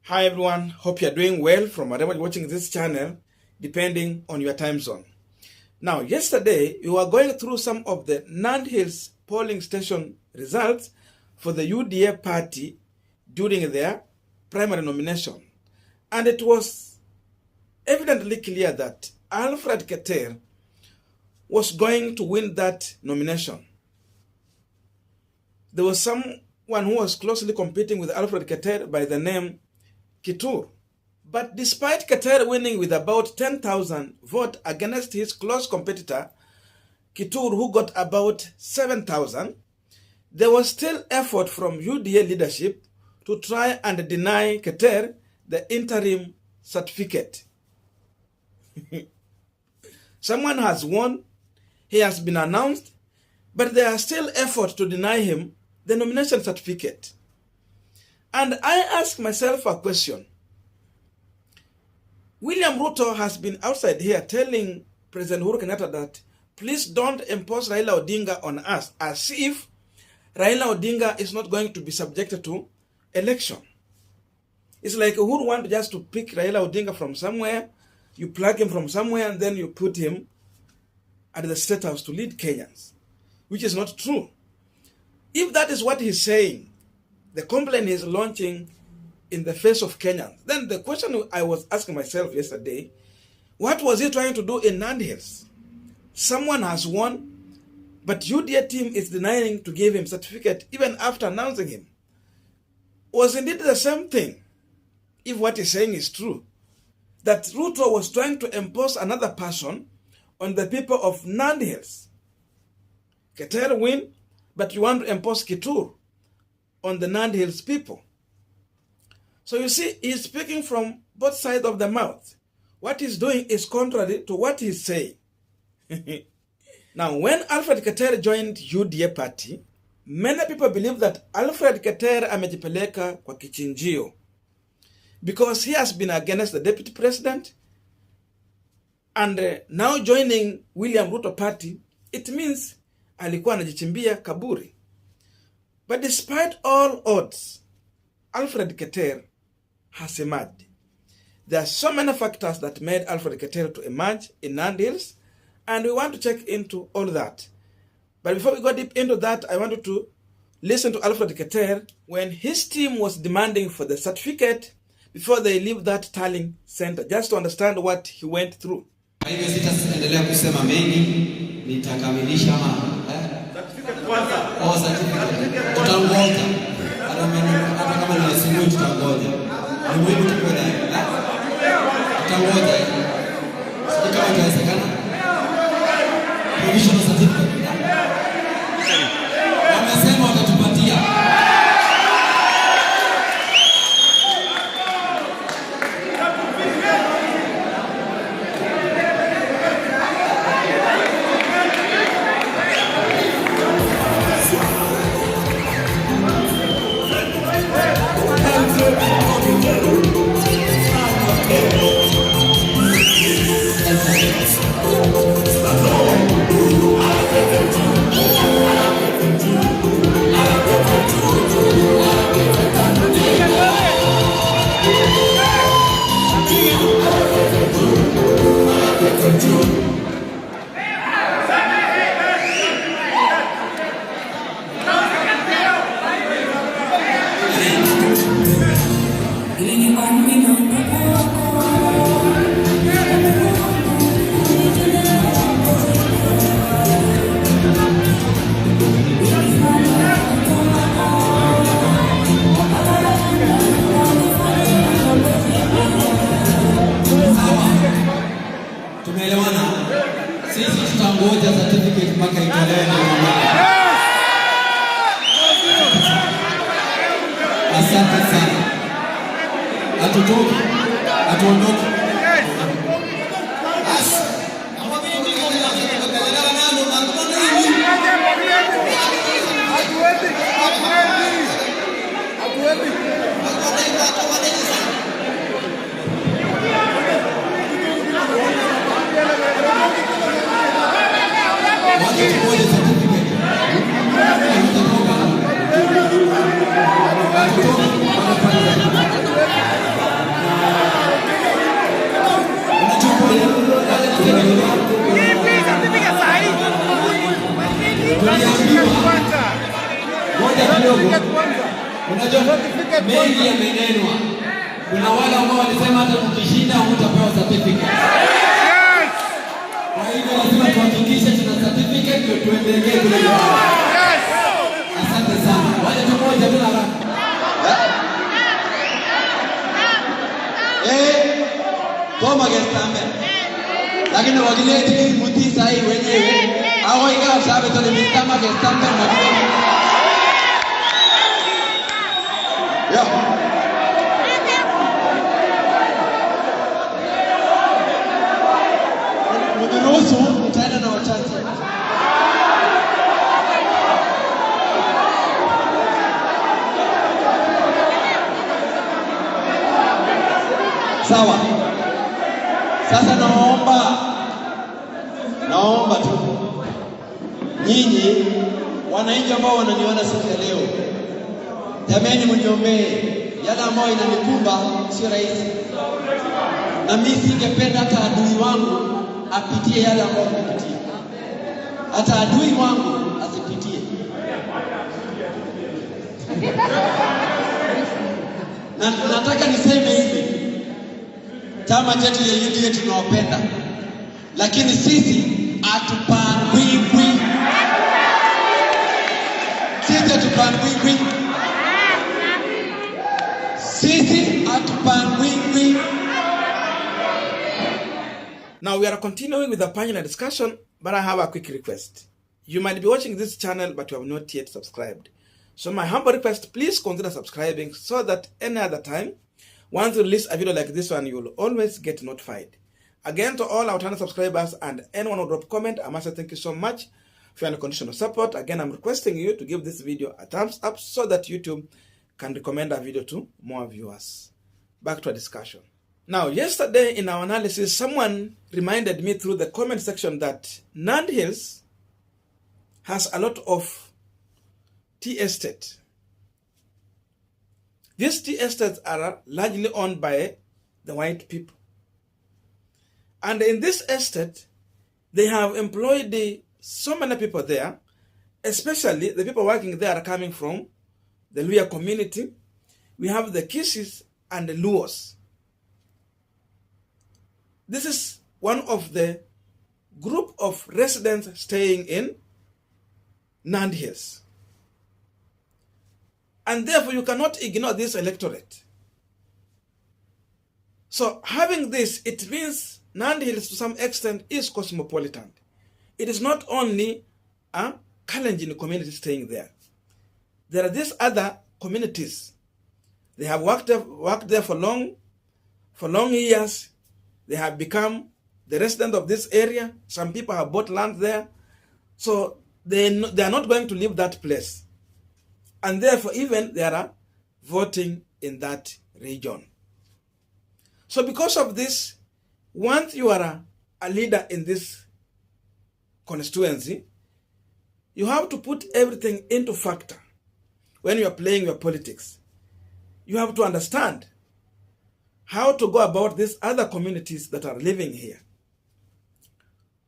Hi everyone, hope you're doing well from wherever you're watching this channel, depending on your time zone. Now, yesterday, we were going through some of the Nandi Hills polling station results for the UDA party during their primary nomination. And it was evidently clear that Alfred Keter was going to win that nomination. There was someone who was closely competing with Alfred Keter by the name Keter. But despite Keter winning with about 10,000 votes against his close competitor, Keter, who got about 7,000, there was still effort from UDA leadership to try and deny Keter the interim certificate. Someone has won, he has been announced, but there are still efforts to deny him the nomination certificate. And I ask myself a question. William Ruto has been outside here telling President Uhuru Kenyatta that please don't impose Raila Odinga on us, as if Raila Odinga is not going to be subjected to election. It's like Uhuru want just to pick Raila Odinga from somewhere, you plug him from somewhere, and then you put him at the State House to lead Kenyans, which is not true. If that is what he's saying, the complaint is launching in the face of Kenyans, then the question I was asking myself yesterday, what was he trying to do in Nandi Hills? Someone has won, but UDA team is denying to give him certificate even after announcing him. Was indeed the same thing, if what he's saying is true, that Ruto was trying to impose another person on the people of Nandi Hills. Keter win, but you want to impose Keter on the Nandi Hills people. So you see, he's speaking from both sides of the mouth. What he's doing is contrary to what he's saying. Now, when Alfred Keter joined UDA party, many people believe that Alfred Keter amejipeleka kwa kichinjio because he has been against the deputy president, and now joining William Ruto party, it means alikuwa anajichimbia kaburi. But despite all odds, Alfred Keter has emerged. There are so many factors that made Alfred Keter to emerge in Nandi Hills, and we want to check into all that. But before we go deep into that, I wanted to listen to Alfred Keter when his team was demanding for the certificate before they leave that tallying center, just to understand what he went through. Sitaendelea kusema mengi, nitakamilisha tutangoja. Hata kama ni simu tutangoja. Ni muhimu tukwenda. Tutangoja. Sisi kama inawezekana. Provisional certificate. Wamesema watatupatia. Sisi tutangoja certificate mpaka itolewe. Asante sana. Hatutoki, hatuondoki. Kuna wale ambao walisema hata tukishinda hutapewa certificate. Yes! Kwa hivyo lazima tuhakikishe tuna certificate ndio tuendelee kule nyumbani. Yes! Asante sana. Wale tumoja bila haraka. Toma gestambe. Lakini wagileti muti sai wenyewe. Hao ingawa sabe tole mitama gestambe mwagileti. Yeah. Mdiruhusu nitaenda na wachache. Sawa. Sasa naomba tu nyinyi wananchi ambao wananiona siku ya leo, jamani, mniombee. Yale ambayo inanikumba sio rahisi, na mimi singependa hata adui wangu apitie yale ambayo nimepitia, hata adui wangu asipitie. Na nataka niseme hivi, chama chetu ya UDA tunawapenda, lakini sisi hatupangwi. Sisi hatupangwi. Now we are continuing with the panel discussion, but I have a quick request. You might be watching this channel, but you have not yet subscribed. So my humble request, please consider subscribing so that any other time, once we release a video like this one, you will always get notified. Again, to all our channel subscribers and anyone who drop comment, I must say thank you so much for your unconditional support. Again, I'm requesting you to give this video a thumbs up so that YouTube can recommend our video to more viewers. Back to our discussion. Now, yesterday in our analysis, someone reminded me through the comment section that Nandi Hills has a lot of tea estate. These tea estates are largely owned by the white people. And in this estate, they have employed so many people there, especially the people working there are coming from the Luya community. We have the Kisis and the Luos. This is one of the group of residents staying in Nandi Hills. And therefore, you cannot ignore this electorate. So having this, it means Nandi Hills to some extent is cosmopolitan. It is not only a Kalenjin community staying there. There are these other communities. They have worked there for long years. They have become the resident of this area. Some people have bought land there. So they are not going to leave that place. And therefore, even they are voting in that region. So because of this, once you are a leader in this constituency, you have to put everything into factor when you are playing your politics. You have to understand how to go about these other communities that are living here.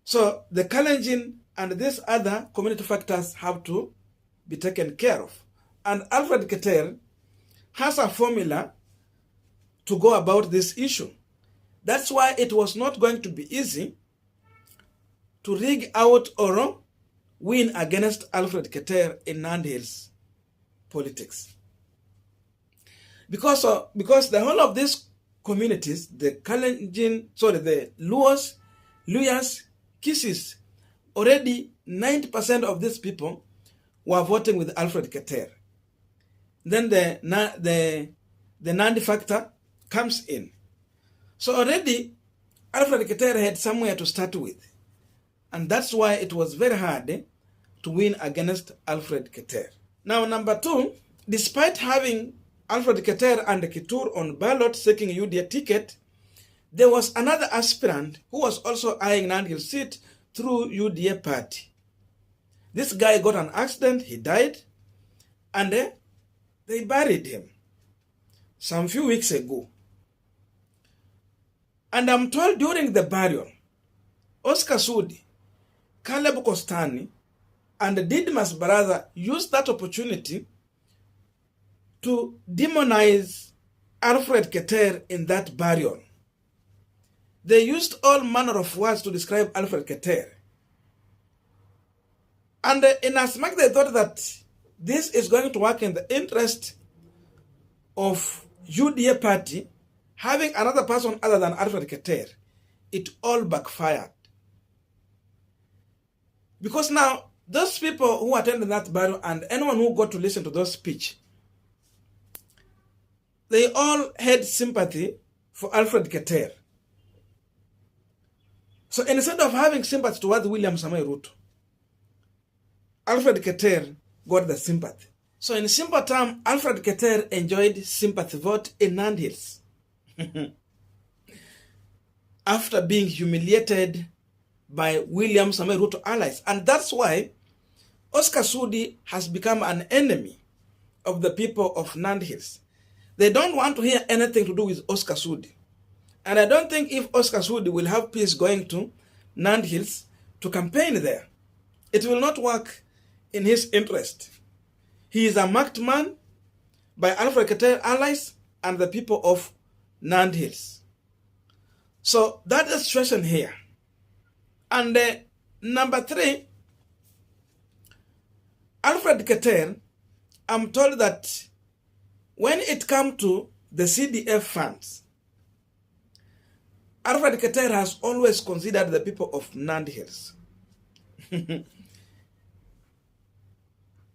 So the Kalenjin and these other community factors have to be taken care of. And Alfred Keter has a formula to go about this issue. That's why it was not going to be easy to rig out or win against Alfred Keter in Nandi Hills politics. Because the whole of these communities, the Kalenjin, the Luos, Luyas, Kisis, already 90% of these people were voting with Alfred Keter. Then the Nandi factor comes in. So already Alfred Keter had somewhere to start with. And that's why it was very hard to win against Alfred Keter. Now, number two, despite having Alfred Keter and Kitur on ballot seeking UDA ticket, there was another aspirant who was also eyeing Nandi Hills seat through UDA party. This guy got an accident, he died, and they buried him some few weeks ago. And I'm told during the burial, Oscar Sudi, Caleb Kostani, and Didmas brother used that opportunity to demonize Alfred Keter in that burial. They used all manner of words to describe Alfred Keter. And in as much they thought that this is going to work in the interest of UDA party, having another person other than Alfred Keter, it all backfired. Because now, those people who attended that burial and anyone who got to listen to those speech, they all had sympathy for Alfred Keter. So instead of having sympathy towards William Samoei Ruto, Alfred Keter got the sympathy. So in simple terms, Alfred Keter enjoyed sympathy vote in Nandi Hills. After being humiliated by William Samoei Ruto allies. And that's why Oscar Sudi has become an enemy of the people of Nandi Hills. They don't want to hear anything to do with Oscar Sudi. And I don't think if Oscar Sudi will have peace going to Nandi Hills to campaign there, it will not work in his interest. He is a marked man by Alfred Keter allies and the people of Nandi Hills. So that is the situation here. And number 3, Alfred Keter, I'm told that when it comes to the CDF funds, Alfred Keter has always considered the people of Nandi Hills.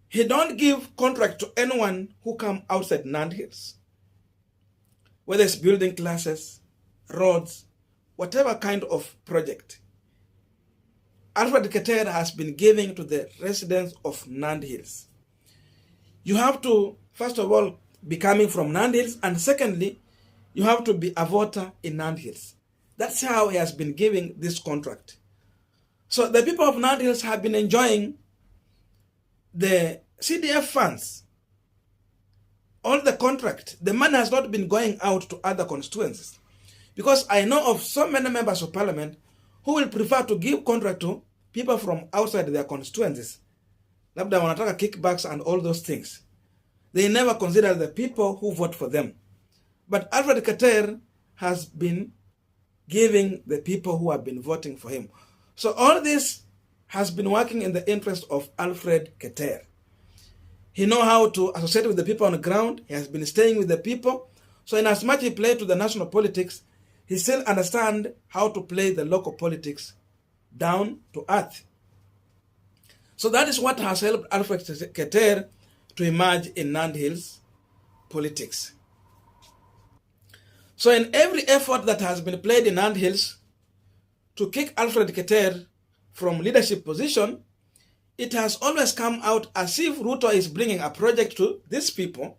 He don't give contract to anyone who come outside Nandi Hills. Whether it's building classes, roads, whatever kind of project. Alfred Keter has been giving to the residents of Nandi Hills. You have to, first of all, be coming from Nandi Hills, and secondly, you have to be a voter in Nandi Hills. That's how he has been giving this contract. So the people of Nandi Hills have been enjoying the CDF funds, all the contract. The money has not been going out to other constituencies. Because I know of so many members of parliament who will prefer to give contract to people from outside their constituencies. Labda wanataka kickbacks and all those things. They never consider the people who vote for them. But Alfred Keter has been giving the people who have been voting for him. So all this has been working in the interest of Alfred Keter. He knows how to associate with the people on the ground. He has been staying with the people. So in as much he played to the national politics, he still understands how to play the local politics down to earth. So that is what has helped Alfred Keter to emerge in Nandi Hills politics. So in every effort that has been played in Nandi Hills to kick Alfred Keter from leadership position, it has always come out as if Ruto is bringing a project to these people,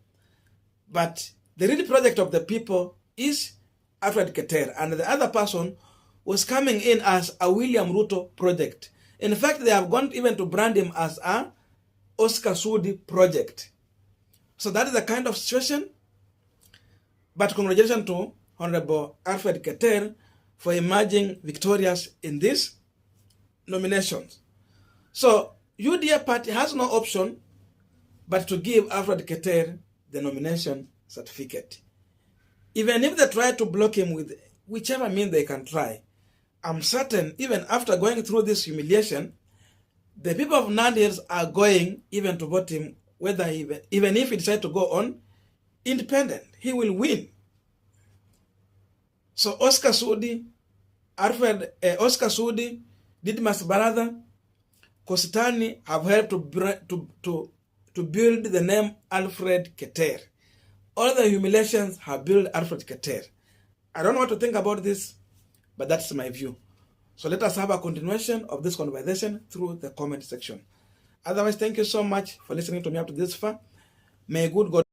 but the real project of the people is Alfred Keter, and the other person was coming in as a William Ruto project. In fact, they have gone even to brand him as a Oscar Sudi project. So that is the kind of situation. But congratulations to Honorable Alfred Keter for emerging victorious in these nominations. So UDA party has no option but to give Alfred Keter the nomination certificate. Even if they try to block him with whichever means they can try, I'm certain even after going through this humiliation, the people of Nandi Hills are going even to vote him, whether even if he decides to go on independent, he will win. So Oscar Sudi, Oscar Sudi, Didmas Baratha, Kositani have helped to build the name Alfred Keter. All the humiliations have built Alfred Keter. I don't know what to think about this, but that's my view. So let us have a continuation of this conversation through the comment section. Otherwise, thank you so much for listening to me up to this far. May good God